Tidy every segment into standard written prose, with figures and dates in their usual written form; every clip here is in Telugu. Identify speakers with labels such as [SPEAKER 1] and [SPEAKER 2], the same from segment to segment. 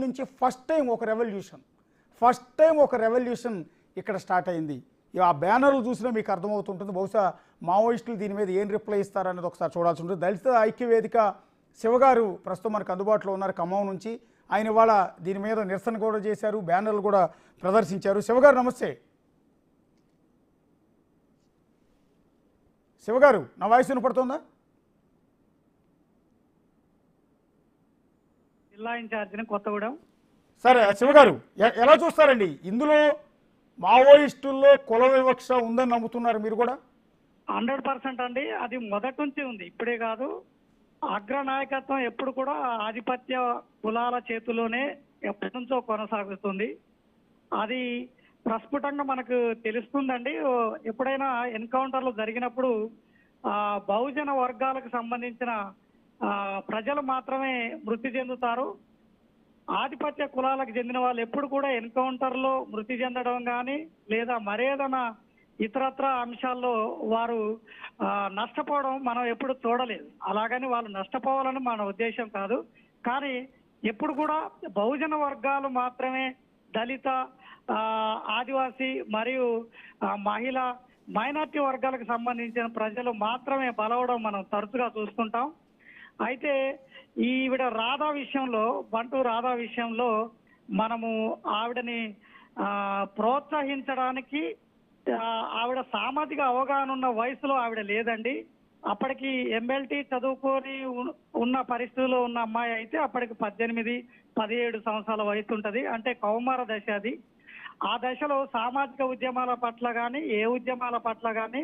[SPEAKER 1] నుంచి ఫస్ట్ టైం ఒక రెవల్యూషన్ ఇక్కడ స్టార్ట్ అయింది. ఆ బ్యానర్లు చూసినా మీకు అర్థమవుతుంటుంది. బహుశా మావోయిస్టులు దీని మీద ఏం రిప్లై ఇస్తారనేది ఒకసారి చూడాల్సి ఉంటుంది. దళిత ఐక్యవేదిక శివగారు ప్రస్తుతం మనకు అందుబాటులో ఉన్నారు ఖమ్మం నుంచి. ఆయన ఇవాళ దీని మీద నిరసన కూడా చేశారు, బ్యానర్లు కూడా ప్రదర్శించారు. శివగారు నమస్తే. శివగారు, నా వాయిస్ వినపడుతుందా?
[SPEAKER 2] జిల్లా ఇన్ఛార్జిని కొత్తగూడెం.
[SPEAKER 1] సరే శివగారు, ఎలా చూస్తారండి ఇందులో మావోయిస్టుల్లో కుల వివక్ష ఉందని నమ్ముతున్నారు మీరు కూడా?
[SPEAKER 2] 100% అండి. అది మొదటి నుంచి ఉంది, ఇప్పుడే కాదు. అగ్ర నాయకత్వం ఎప్పుడు కూడా ఆధిపత్య కులాల చేతుల్లోనే ఎప్పటి నుంచో కొనసాగుతుంది. అది ప్రస్ఫుటంగా మనకు తెలుస్తుందండి. ఎప్పుడైనా ఎన్కౌంటర్లు జరిగినప్పుడు బహుజన వర్గాలకు సంబంధించిన ప్రజలు మాత్రమే మృతి చెందుతారు. ఆధిపత్య కులాలకు చెందిన వాళ్ళు ఎప్పుడు కూడా ఎన్కౌంటర్లో మృతి చెందడం కానీ లేదా మరేదైనా ఇతరత్ర అంశాల్లో వారు నష్టపోవడం మనం ఎప్పుడు చూడలేదు. అలాగని వాళ్ళు నష్టపోవాలని మన ఉద్దేశం కాదు. కానీ ఎప్పుడు కూడా బహుజన వర్గాలు మాత్రమే, దళిత, ఆదివాసీ మరియు మహిళ, మైనార్టీ వర్గాలకు సంబంధించిన ప్రజలు మాత్రమే బలవడం మనం తరచుగా చూస్తుంటాం. అయితే ఈవిడ రాధా విషయంలో, బంటు రాధా విషయంలో మనము ఆవిడని ప్రోత్సహించడానికి, ఆవిడ సామాజిక అవగాహన ఉన్న వయసులో ఆవిడ లేదండి. అప్పటికి MLT చదువుకొని ఉన్న పరిస్థితుల్లో ఉన్న అమ్మాయి అయితే అప్పటికి 18-17 సంవత్సరాల వయసు ఉంటుంది. అంటే కౌమార దశ అది. ఆ దశలో సామాజిక ఉద్యమాల పట్ల కానీ ఏ ఉద్యమాల పట్ల కానీ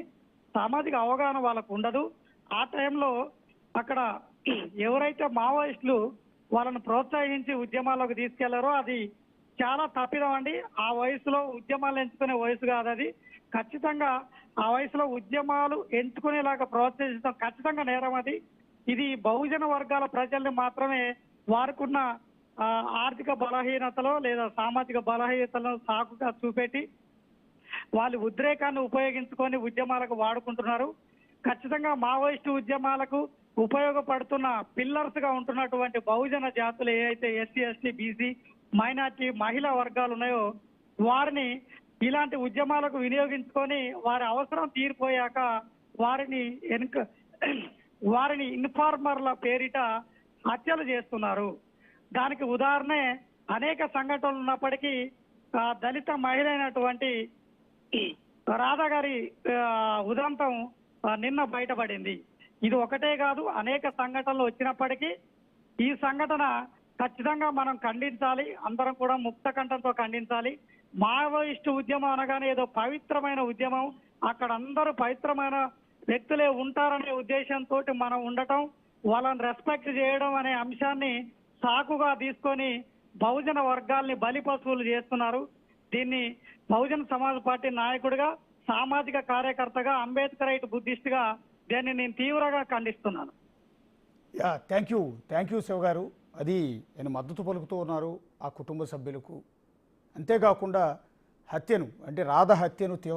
[SPEAKER 2] సామాజిక అవగాహన వాళ్ళకు ఉండదు. ఆ టైంలో అక్కడ ఎవరైతే మావోయిస్టులు వాళ్ళను ప్రోత్సహించి ఉద్యమాలకు తీసుకెళ్లారో అది చాలా తప్పిదం అండి. ఆ వయసులో ఉద్యమాలు ఎంచుకునే వయసు కాదు అది. ఖచ్చితంగా ఆ వయసులో ఉద్యమాలు ఎంచుకునేలాగా ప్రోత్సహించడం ఖచ్చితంగా నేరం అది. ఇది బహుజన వర్గాల ప్రజల్ని మాత్రమే వారికున్న ఆర్థిక బలహీనతలో లేదా సామాజిక బలహీనతలను సాకుగా చూపెట్టి వాళ్ళు ఉద్రేకాన్ని ఉపయోగించుకొని ఉద్యమాలకు వాడుకుంటున్నారు. ఖచ్చితంగా మావోయిస్టు ఉద్యమాలకు ఉపయోగపడుతున్న పిల్లర్స్ గా ఉంటున్నటువంటి బహుజన జాతులు ఏవైతే SC, ST, BC, మైనార్టీ, మహిళా వర్గాలు ఉన్నాయో వారిని ఇలాంటి ఉద్యమాలకు వినియోగించుకొని వారి అవసరం తీరిపోయాక వారిని ఇన్ఫార్మర్ల పేరిట హత్యలు చేస్తున్నారు. దానికి ఉదాహరణే అనేక సంఘటనలు ఉన్నప్పటికీ దళిత మహిళ అయినటువంటి రాధా గారి ఉదంతం నిన్న బయటపడింది. ఇది ఒకటే కాదు, అనేక సంఘటనలు వచ్చినప్పటికీ ఈ సంఘటన ఖచ్చితంగా మనం ఖండించాలి. అందరం కూడా ముక్త కంఠంతో ఖండించాలి. మావోయిస్టు ఉద్యమం అనగానే ఏదో పవిత్రమైన ఉద్యమం, అక్కడ అందరూ పవిత్రమైన వ్యక్తులే ఉంటారనే ఉద్దేశంతో మనం ఉండటం, వాళ్ళని రెస్పెక్ట్ చేయడం అనే అంశాన్ని సాకుగా తీసుకొని బహుజన వర్గాల్ని బలి పశువులు చేస్తున్నారు. దీన్ని బహుజన సమాజ్ పార్టీ నాయకుడిగా, సామాజిక కార్యకర్తగా, అంబేద్కరైట్ బుద్ధిస్ట్గా దీన్ని నేను తీవ్రంగా ఖండిస్తున్నాను.
[SPEAKER 1] థ్యాంక్ యూ శివ గారు. అది నేను మద్దతు పలుకుతూ ఉన్నారు ఆ కుటుంబ సభ్యులకు. అంతేకాకుండా హత్యను, అంటే రాధ హత్యను తీవ్ర